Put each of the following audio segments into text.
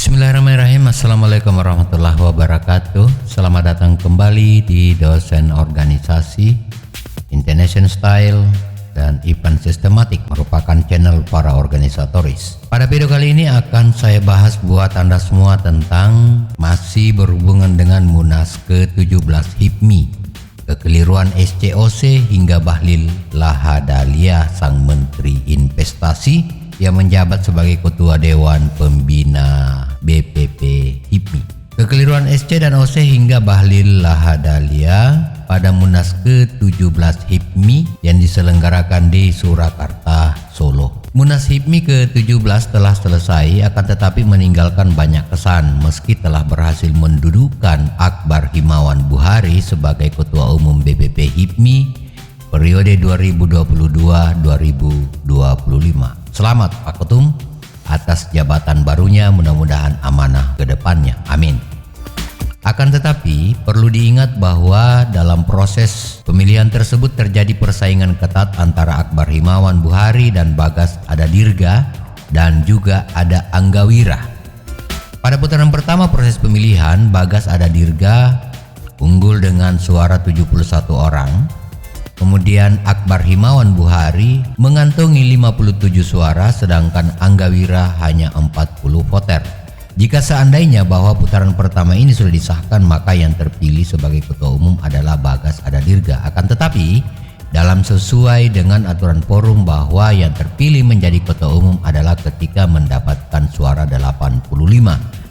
Bismillahirrahmanirrahim. Assalamualaikum warahmatullahi wabarakatuh. Selamat datang kembali di Dosen Organisasi, International Style, dan Event Systematic, merupakan channel para organisatoris. Pada video kali ini akan saya bahas buat Anda semua tentang masih berhubungan dengan Munas ke-17 HIPMI, kekeliruan SCOC hingga Bahlil Lahadalia sang Menteri Investasi yang menjabat sebagai Ketua Dewan Pembina BPP HIPMI. Kekeliruan SC dan OC hingga Bahlil Lahadalia pada Munas ke-17 HIPMI yang diselenggarakan di Surakarta, Solo. Munas HIPMI ke-17 telah selesai, akan tetapi meninggalkan banyak kesan meski telah berhasil mendudukan Akbar Himawan Buhari sebagai Ketua Umum BPP HIPMI periode 2022-2025. Selamat Pak Ketum atas jabatan barunya, mudah-mudahan amanah ke depannya. Amin. Akan tetapi perlu diingat bahwa dalam proses pemilihan tersebut terjadi persaingan ketat antara Akbar Himawan Buhari dan Bagas Adadirga dan juga ada Anggawira. Pada putaran pertama proses pemilihan, Bagas Adadirga unggul dengan suara 71 orang. Kemudian Akbar Himawan Buhari mengantongi 57 suara, sedangkan Anggawira hanya 40 voter. Jika seandainya bahwa putaran pertama ini sudah disahkan, maka yang terpilih sebagai ketua umum adalah Bagas Adadirga. Akan tetapi dalam sesuai dengan aturan forum bahwa yang terpilih menjadi ketua umum adalah ketika mendapatkan suara 85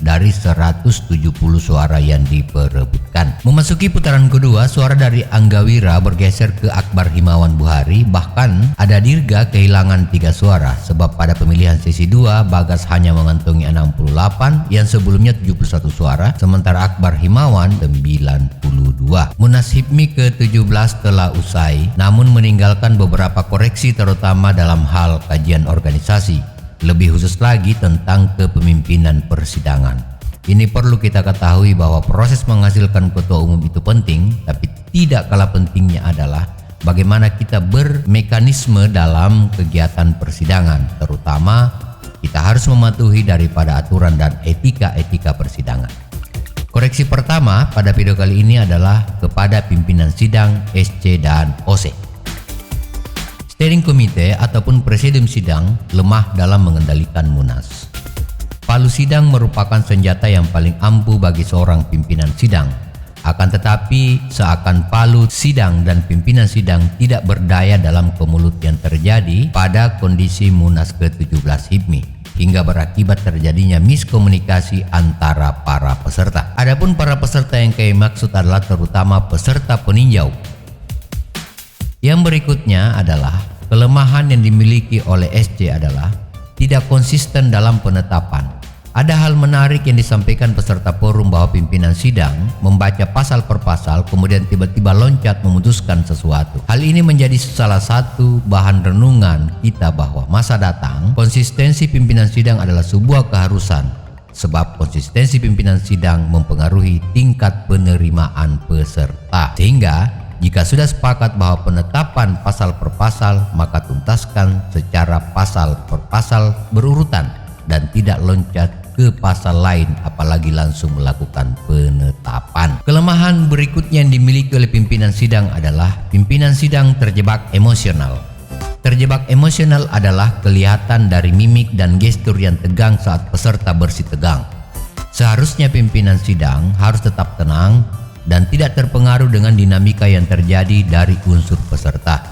dari 170 suara yang diperebutkan. Memasuki putaran kedua, suara dari Anggawira bergeser ke Akbar Himawan Buhari, bahkan Adadirga kehilangan 3 suara sebab pada pemilihan sesi 2 Bagas hanya mengantongi 68 yang sebelumnya 71 suara, sementara Akbar Himawan 92. Munas HIPMI ke-17 telah usai, namun meninggalkan beberapa koreksi terutama dalam hal kajian organisasi. Lebih khusus lagi tentang kepemimpinan persidangan. Ini perlu kita ketahui bahwa proses menghasilkan ketua umum itu penting, tapi tidak kalah pentingnya adalah bagaimana kita bermekanisme dalam kegiatan persidangan. Terutama kita harus mematuhi daripada aturan dan etika-etika persidangan. Koreksi pertama pada video kali ini adalah kepada pimpinan sidang SC dan OC. Steering Committee ataupun Presidium Sidang lemah dalam mengendalikan Munas. Palu sidang merupakan senjata yang paling ampuh bagi seorang pimpinan sidang. Akan tetapi seakan palu sidang dan pimpinan sidang tidak berdaya dalam kemulut yang terjadi pada kondisi Munas ke-17 HIPMI, hingga berakibat terjadinya miskomunikasi antara para peserta. Adapun para peserta yang kami maksud adalah terutama peserta peninjau. Yang berikutnya adalah kelemahan yang dimiliki oleh SC adalah tidak konsisten dalam penetapan. Ada hal menarik yang disampaikan peserta forum bahwa pimpinan sidang membaca pasal per pasal kemudian tiba-tiba loncat memutuskan sesuatu. Hal ini menjadi salah satu bahan renungan kita bahwa masa datang konsistensi pimpinan sidang adalah sebuah keharusan, sebab konsistensi pimpinan sidang mempengaruhi tingkat penerimaan peserta. Sehingga jika sudah sepakat bahwa penetapan pasal per pasal, maka tuntaskan secara pasal per pasal berurutan dan tidak loncat ke pasal lain apalagi langsung melakukan penetapan. Kelemahan berikutnya yang dimiliki oleh pimpinan sidang adalah pimpinan sidang terjebak emosional. Terjebak emosional adalah kelihatan dari mimik dan gestur yang tegang saat peserta bersitegang. Seharusnya pimpinan sidang harus tetap tenang dan tidak terpengaruh dengan dinamika yang terjadi dari unsur peserta.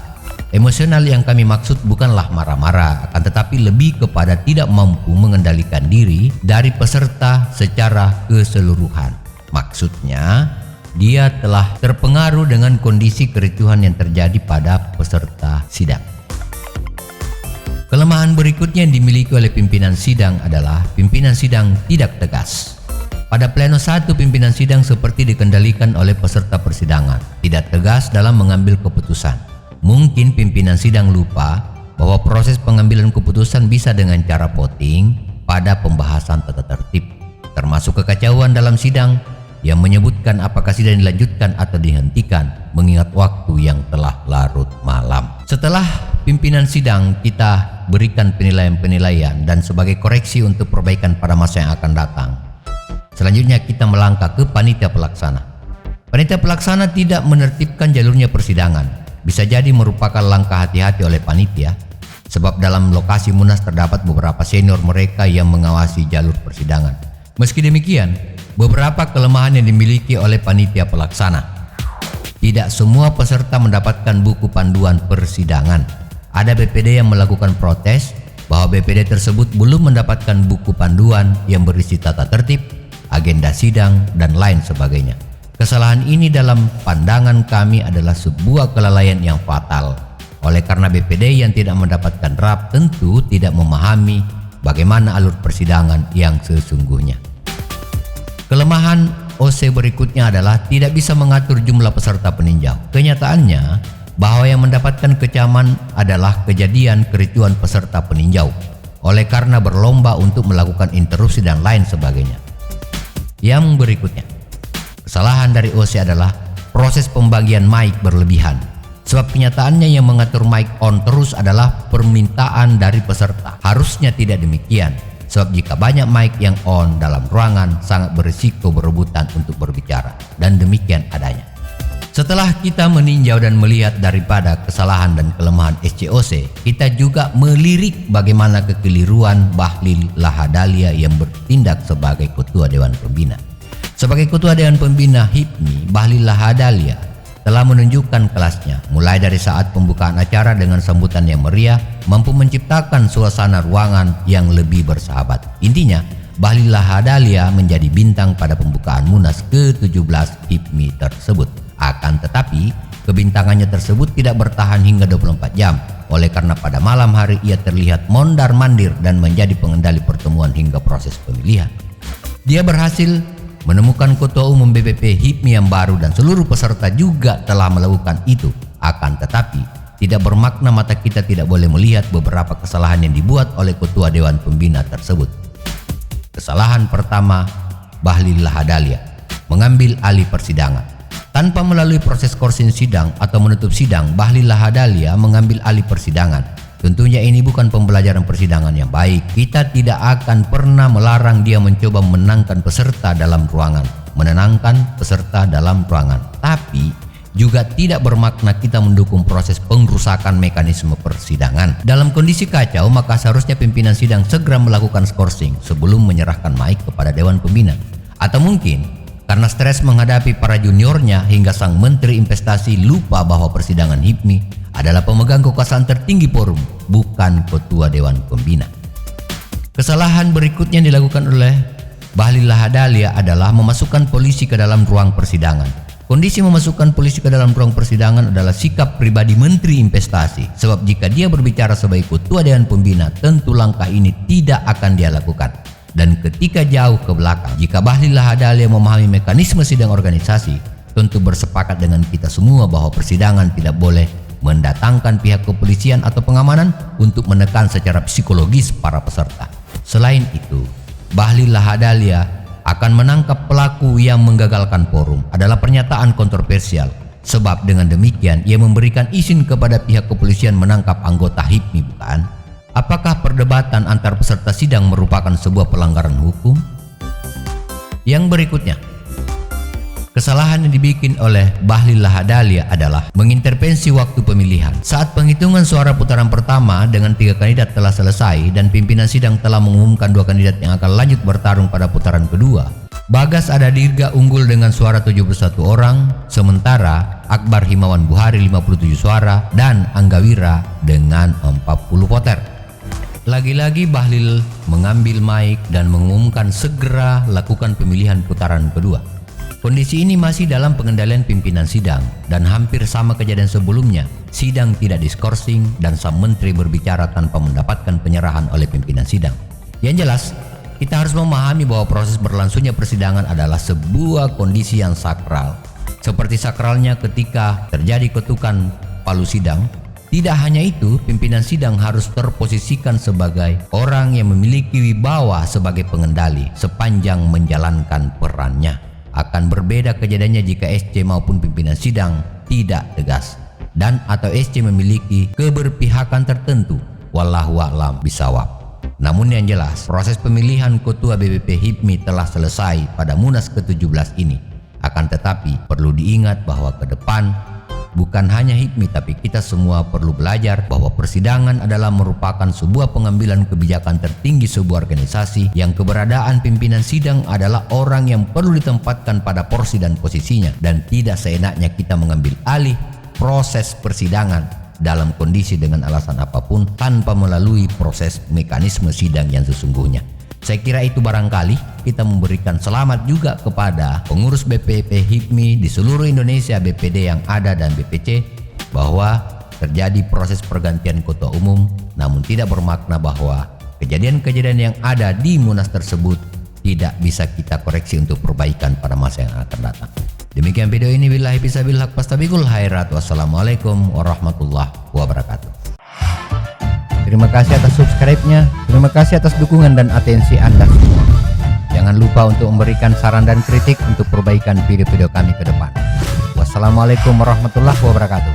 Emosional yang kami maksud bukanlah marah-marah, akan tetapi lebih kepada tidak mampu mengendalikan diri dari peserta secara keseluruhan. Maksudnya, dia telah terpengaruh dengan kondisi kericuhan yang terjadi pada peserta sidang. Kelemahan berikutnya yang dimiliki oleh pimpinan sidang adalah pimpinan sidang tidak tegas. Pada pleno 1, pimpinan sidang seperti dikendalikan oleh peserta persidangan, tidak tegas dalam mengambil keputusan. Mungkin pimpinan sidang lupa bahwa proses pengambilan keputusan bisa dengan cara voting pada pembahasan tata tertib, termasuk kekacauan dalam sidang yang menyebutkan apakah sidang dilanjutkan atau dihentikan mengingat waktu yang telah larut malam. Setelah pimpinan sidang kita berikan penilaian-penilaian dan sebagai koreksi untuk perbaikan pada masa yang akan datang. Selanjutnya kita melangkah ke panitia pelaksana. Panitia pelaksana tidak menertibkan jalurnya persidangan. Bisa jadi merupakan langkah hati-hati oleh panitia, sebab dalam lokasi Munas terdapat beberapa senior mereka yang mengawasi jalur persidangan. Meski demikian, beberapa kelemahan yang dimiliki oleh panitia pelaksana. Tidak semua peserta mendapatkan buku panduan persidangan. Ada BPD yang melakukan protes bahwa BPD tersebut belum mendapatkan buku panduan yang berisi tata tertib, agenda sidang, dan lain sebagainya. Kesalahan ini dalam pandangan kami adalah sebuah kelalaian yang fatal. Oleh karena BPD yang tidak mendapatkan draft tentu tidak memahami bagaimana alur persidangan yang sesungguhnya. Kelemahan OC berikutnya adalah tidak bisa mengatur jumlah peserta peninjau. Kenyataannya bahwa yang mendapatkan kecaman adalah kejadian kericuan peserta peninjau oleh karena berlomba untuk melakukan interupsi dan lain sebagainya. Yang berikutnya, kesalahan dari OC adalah proses pembagian mic berlebihan. Sebab kenyataannya yang mengatur mic on terus adalah permintaan dari peserta. Harusnya tidak demikian. Sebab jika banyak mic yang on dalam ruangan sangat berisiko berebutan untuk berbicara, dan demikian adanya. Setelah kita meninjau dan melihat daripada kesalahan dan kelemahan SCOC, kita juga melirik bagaimana kekeliruan Bahlil Lahadalia yang bertindak sebagai Ketua Dewan Pembina. Sebagai Ketua Dewan Pembina HIPMI, Bahlil Lahadalia telah menunjukkan kelasnya mulai dari saat pembukaan acara dengan sambutan yang meriah, mampu menciptakan suasana ruangan yang lebih bersahabat. Intinya, Bahlil Lahadalia menjadi bintang pada pembukaan Munas ke-17 HIPMI tersebut. Akan tetapi, kebintangannya tersebut tidak bertahan hingga 24 jam. Oleh karena pada malam hari ia terlihat mondar-mandir dan menjadi pengendali pertemuan hingga proses pemilihan. Dia berhasil menemukan Ketua Umum BPP HIPMI yang baru dan seluruh peserta juga telah melakukan itu. Akan tetapi, tidak bermakna mata kita tidak boleh melihat beberapa kesalahan yang dibuat oleh Ketua Dewan Pembina tersebut. Kesalahan pertama, Bahlil Lahadalia mengambil alih persidangan. Tanpa melalui proses korsin sidang atau menutup sidang, Bahlil Lahadalia mengambil alih persidangan. Tentunya ini bukan pembelajaran persidangan yang baik. Kita tidak akan pernah melarang dia mencoba menenangkan peserta dalam ruangan, tapi juga tidak bermakna kita mendukung proses pengrusakan mekanisme persidangan. Dalam kondisi kacau, maka seharusnya pimpinan sidang segera melakukan skorsing sebelum menyerahkan mic kepada Dewan Pembina. Atau mungkin karena stres menghadapi para juniornya hingga sang Menteri Investasi lupa bahwa persidangan HIPMI adalah pemegang kekuasaan tertinggi forum, bukan Ketua Dewan Pembina. Kesalahan berikutnya yang dilakukan oleh Bahlil Lahadalia adalah memasukkan polisi ke dalam ruang persidangan. Kondisi memasukkan polisi ke dalam ruang persidangan adalah sikap pribadi Menteri Investasi, sebab jika dia berbicara sebagai Ketua Dewan Pembina, tentu langkah ini tidak akan dia lakukan. Dan ketika jauh ke belakang, jika Bahlil Lahadalia memahami mekanisme sidang organisasi, tentu bersepakat dengan kita semua bahwa persidangan tidak boleh mendatangkan pihak kepolisian atau pengamanan untuk menekan secara psikologis para peserta. Selain itu, Bahlil Lahadalia akan menangkap pelaku yang menggagalkan forum adalah pernyataan kontroversial, sebab dengan demikian ia memberikan izin kepada pihak kepolisian menangkap anggota HIPMI, bukan? Apakah perdebatan antar peserta sidang merupakan sebuah pelanggaran hukum? Yang berikutnya, kesalahan yang dibikin oleh Bahlil Lahadalia adalah mengintervensi waktu pemilihan. Saat penghitungan suara putaran pertama dengan 3 kandidat telah selesai dan pimpinan sidang telah mengumumkan 2 kandidat yang akan lanjut bertarung pada putaran kedua, Bagas Adadirga unggul dengan suara 71 orang, sementara Akbar Himawan Buhari 57 suara dan Anggawira dengan 40 voter. Lagi-lagi Bahlil mengambil mic dan mengumumkan segera lakukan pemilihan putaran kedua. Kondisi ini masih dalam pengendalian pimpinan sidang dan hampir sama kejadian sebelumnya. Sidang tidak diskorsing dan sang menteri berbicara tanpa mendapatkan penyerahan oleh pimpinan sidang. Yang jelas, kita harus memahami bahwa proses berlangsungnya persidangan adalah sebuah kondisi yang sakral. Seperti sakralnya ketika terjadi ketukan palu sidang. Tidak hanya itu, pimpinan sidang harus terposisikan sebagai orang yang memiliki wibawa sebagai pengendali sepanjang menjalankan perannya. Akan berbeda kejadiannya jika SC maupun pimpinan sidang tidak tegas. dan atau SC memiliki keberpihakan tertentu. Wallahu a'lam bishawab. Namun yang jelas, proses pemilihan Ketua BPP HIPMI telah selesai pada Munas ke-17 ini. Akan tetapi perlu diingat bahwa ke depan bukan hanya HIPMI tapi kita semua perlu belajar bahwa persidangan adalah merupakan sebuah pengambilan kebijakan tertinggi sebuah organisasi yang keberadaan pimpinan sidang adalah orang yang perlu ditempatkan pada porsi dan posisinya, dan tidak seenaknya kita mengambil alih proses persidangan dalam kondisi dengan alasan apapun tanpa melalui proses mekanisme sidang yang sesungguhnya. Saya kira itu barangkali kita memberikan selamat juga kepada pengurus BPP HIPMI di seluruh Indonesia, BPD yang ada dan BPC, bahwa terjadi proses pergantian ketua umum, namun tidak bermakna bahwa kejadian-kejadian yang ada di Munas tersebut tidak bisa kita koreksi untuk perbaikan pada masa yang akan datang. Demikian video ini, billahi bisabil haq fastabiqul khairat. Wassalamualaikum warahmatullahi wabarakatuh. Terima kasih atas subscribe-nya, terima kasih atas dukungan dan atensi Anda semua. Jangan lupa untuk memberikan saran dan kritik untuk perbaikan video-video kami ke depan. Wassalamualaikum warahmatullahi wabarakatuh.